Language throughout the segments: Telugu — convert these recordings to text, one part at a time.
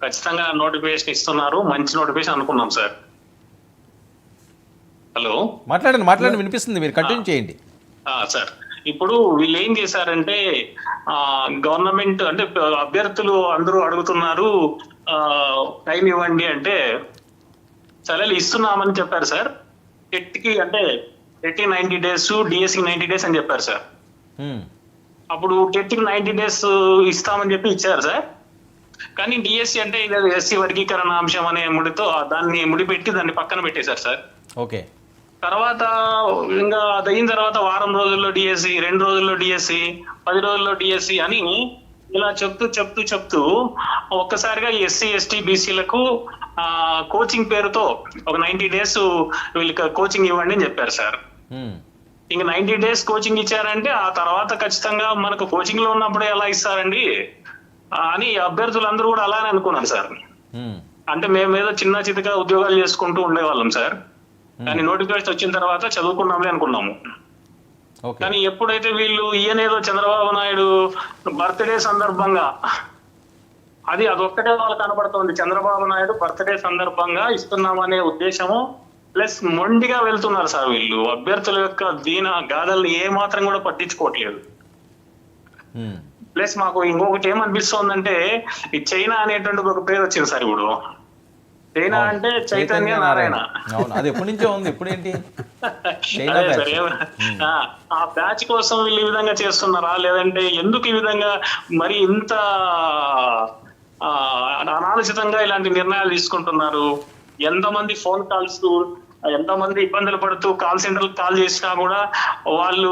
ఖచ్చితంగా నోటిఫికేషన్ ఇస్తున్నారు, మంచి నోటిఫికేషన్ అనుకున్నాం సార్. హలో, మాట్లాడండి వినిపిస్తుంది, మీరు కంటిన్యూ చేయండి. సార్ ఇప్పుడు వీళ్ళు ఏం చేశారంటే గవర్నమెంట్ అంటే అభ్యర్థులు అందరూ అడుగుతున్నారు టైం ఇవ్వండి అంటే సరే ఇస్తున్నామని చెప్పారు సార్. టెట్కి అంటే టెట్కి 90 days, డిఎస్సి 90 days అని చెప్పారు సార్. అప్పుడు టెట్కి 90 days ఇస్తామని చెప్పి ఇచ్చారు సార్. కానీ డిఎస్సి అంటే ఇది ఎస్సీ వర్గీకరణ అంశం అనే ముడితో దాన్ని ముడిపెట్టి దాన్ని పక్కన పెట్టేశారు సార్. ఓకే. తర్వాత ఇంకా అది అయిన తర్వాత వారం రోజుల్లో డిఎస్సి, 2 రోజుల్లో డిఎస్సి, 10 రోజుల్లో డిఎస్సి అని ఇలా చెప్తూ ఒక్కసారిగా ఎస్సీ ఎస్టీ బీసీలకు కోచింగ్ పేరుతో ఒక 90 days వీళ్ళకి కోచింగ్ ఇవ్వండి అని చెప్పారు సార్. ఇంక 90 days కోచింగ్ ఇచ్చారంటే ఆ తర్వాత ఖచ్చితంగా మనకు కోచింగ్ లో ఉన్నప్పుడే ఎలా ఇస్తారండి అని అభ్యర్థులందరూ కూడా అలానే అనుకున్నారు సార్. అంటే మేము ఏదో చిన్న చితక ఉద్యోగాలు చేసుకుంటూ ఉండేవాళ్ళం సార్. కానీ నోటిఫికేషన్ వచ్చిన తర్వాత చదువుకున్నామే అనుకున్నాము. కానీ ఎప్పుడైతే వీళ్ళు ఈయనేదో చంద్రబాబు నాయుడు బర్త్డే సందర్భంగా అదొక్కటే వాళ్ళకి కనపడుతుంది. చంద్రబాబు నాయుడు బర్త్డే సందర్భంగా ఇస్తున్నామనే ఉద్దేశము ప్లస్ మొండిగా వెళ్తున్నారు సార్. వీళ్ళు అభ్యర్థుల యొక్క దీన గాథల్ని ఏ మాత్రం కూడా పట్టించుకోవట్లేదు. ప్లస్ మాకు ఇంకొకటి ఏమనిపిస్తోందంటే ఈ చైనా అనేటువంటి ఒక పేరు వచ్చింది సార్. ఇప్పుడు చైనా అంటే చైతన్య నారాయణ, అది ఎప్పటి నుంచో ఉంది, ఇప్పుడేంటి ఆ బ్యాచ్ కోసం వీళ్ళు ఈ విధంగా చేస్తున్నారా, లేదంటే ఎందుకు ఈ విధంగా మరి ఇంత అనాలోచితంగా ఇలాంటి నిర్ణయాలు తీసుకుంటున్నారు? ఎంతమంది ఫోన్ కాల్స్, ఎంతమంది ఇబ్బందులు పడుతూ కాల్ సెంటర్ కాల్ చేసినా కూడా వాళ్ళు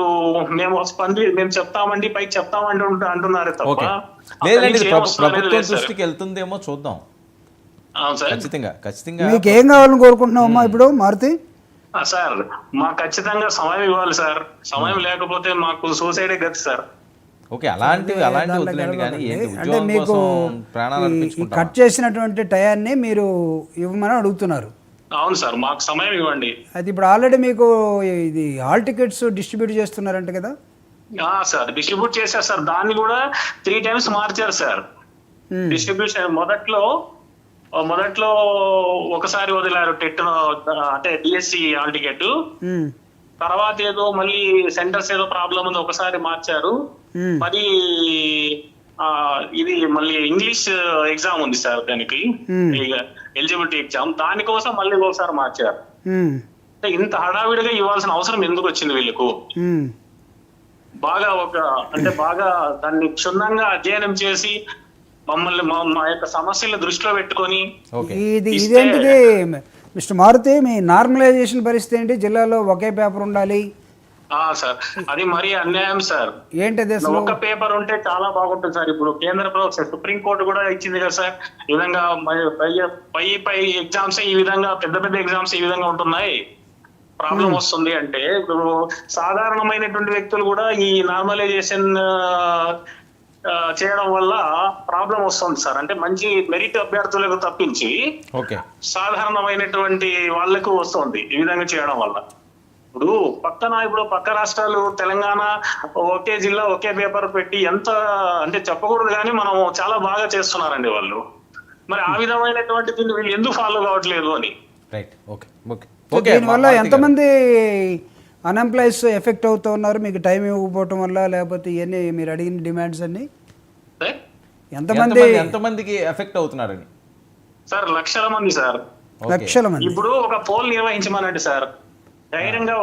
మేము చెప్తామండి పైకి చెప్తామండి అంటున్నారు తప్ప ప్రభుత్వం దృష్టికి వెళ్తుందేమో చూద్దాం. ఖచ్చితంగా మీకు ఏం కావాలని కోరుకుంటున్నామమ్మా ఇప్పుడు మారుతి సార్? మాకు ఖచ్చితంగా సమయం ఇవ్వాలి సార్. సమయం లేకపోతే మాకు సూసైడే గతి సార్. ఓకే, అలాంటివి వదిలేండి, కానీ అంటే మీకు కట్ చేసినటువంటి టయాన్ని మీరు ఇవ్వమని అడుగుతున్నారు. అవును సార్, మాకు సమయం ఇవ్వండి. అది ఇప్పుడు ఆల్రెడీ మీకు ఇది హాల్ టికెట్స్ డిస్ట్రిబ్యూట్ చేస్తున్నారంట కదా సార్? డిస్ట్రిబ్యూట్ చేశారు సార్. దాన్ని కూడా 3 times మార్చారు సార్. డిస్ట్రిబ్యూషన్ మొదట్లో ఒకసారి వదిలారు టెట్ అంటే డిఎస్సి హాల్ టికెట్. తర్వాత ఏదో మళ్ళీ సెంటర్స్ ఏదో ప్రాబ్లం ఉంది, ఒకసారి మార్చారు. మరి ఇది మళ్ళీ ఇంగ్లీష్ ఎగ్జామ్ ఉంది సార్, దానికి ఎలిజిబిలిటీ ఎగ్జామ్, దానికోసం మళ్ళీ ఒకసారి మార్చారు. ఇంత హడావిడిగా ఇవ్వాల్సిన అవసరం ఎందుకు వచ్చింది వీళ్ళకు? బాగా దాన్ని క్షుణ్ణంగా అధ్యయనం చేసి మమ్మల్ని మా యొక్క సమస్యలను దృష్టిలో పెట్టుకొని ఇదేంటిది మిస్టర్ మారుతి, మీ నార్మలైజేషన్ పరిస్థితి ఏంటి? జిల్లాలో ఒకే పేపర్ ఉండాలి సార్, అది మరీ అన్యాయం సార్. ఏంటది? ఒక పేపర్ ఉంటే చాలా బాగుంటుంది సార్. ఇప్పుడు కేంద్ర ప్రభుత్వం సుప్రీంకోర్టు కూడా ఇచ్చింది కదా సార్, ఈ విధంగా పై ఎగ్జామ్స్ ఈ విధంగా పెద్ద ఎగ్జామ్స్ ఈ విధంగా ఉంటున్నాయి, ప్రాబ్లం వస్తుంది అంటే ఇప్పుడు సాధారణమైనటువంటి వ్యక్తులు కూడా ఈ నార్మలైజేషన్ చేయడం వల్ల ప్రాబ్లం వస్తుంది సార్. అంటే మంచి మెరిట్ అభ్యర్థులకు తప్పించి సాధారణమైనటువంటి వాళ్లకు వస్తుంది ఈ విధంగా చేయడం వల్ల. ఇప్పుడు పక్క రాష్ట్రాలు, తెలంగాణ ఒకే జిల్లా ఒకే పేపర్ పెట్టి ఎంత అంటే చెప్పకూడదు కానీ మనం చాలా బాగా చేస్తున్నారండి వాళ్ళు. మరి ఆ విధమైనటువంటి దీన్ని వీళ్ళు ఎందుకు ఫాలో కావట్లేదు అని. దీనివల్ల ఎంతమంది అన్ఎంప్లాయీస్ ఎఫెక్ట్ అవుతూ ఉన్నారు మీకు టైం ఇవ్వకపోవటం వల్ల, లేకపోతే ఇవన్నీ మీరు అడిగిన డిమాండ్స్ అన్ని ఎంతమందికి ఎఫెక్ట్ అవుతున్నారని? సార్ లక్షల మంది సార్, లక్షల మంది. ఇప్పుడు ఒక పోల్ నిర్వహించమనండి సార్, ధైర్యంగా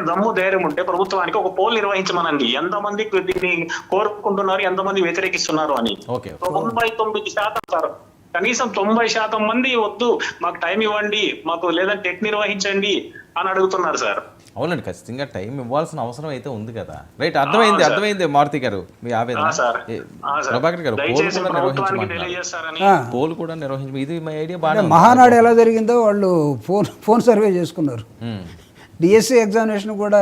దమ్ము ధైర్యం ఉంటే ప్రభుత్వానికి ఒక పోల్ నిర్వహించమనండి, ఎంతమంది దీన్ని కోరుకుంటున్నారు, ఎంతమంది వ్యతిరేకిస్తున్నారు అని. 99% సార్, కనీసం 90% మంది వద్దు మాకు టైం ఇవ్వండి, మాకు లేదా టెట్ నిర్వహించండి అని అడుగుతున్నారు సార్. అవునండి, ఖచ్చితంగా టైం ఇవ్వాల్సిన అవసరం అయితే ఉంది కదా. రైట్, అర్థమైంది మారుతి గారు మీ ఆవేదన. ప్రభాకర్ గారు పోల్ కూడా నిర్వహించి ఇది మా ఐడియా బాగా. మహానాడు ఎలా జరిగిందో వాళ్ళు ఫోన్ సర్వే చేసుకున్నారు. డిఎస్సి ఎగ్జామినేషన్ కూడా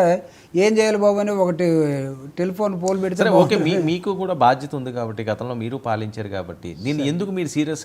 ఏం చేయాలి బాబు అని ఒకటి టెలిఫోన్ పోల్ పెడితే ఓకే, మీకు కూడా బాధ్యత ఉంది కాబట్టి, గతంలో మీరు పాలించారు కాబట్టి దీన్ని ఎందుకు మీరు సీరియస్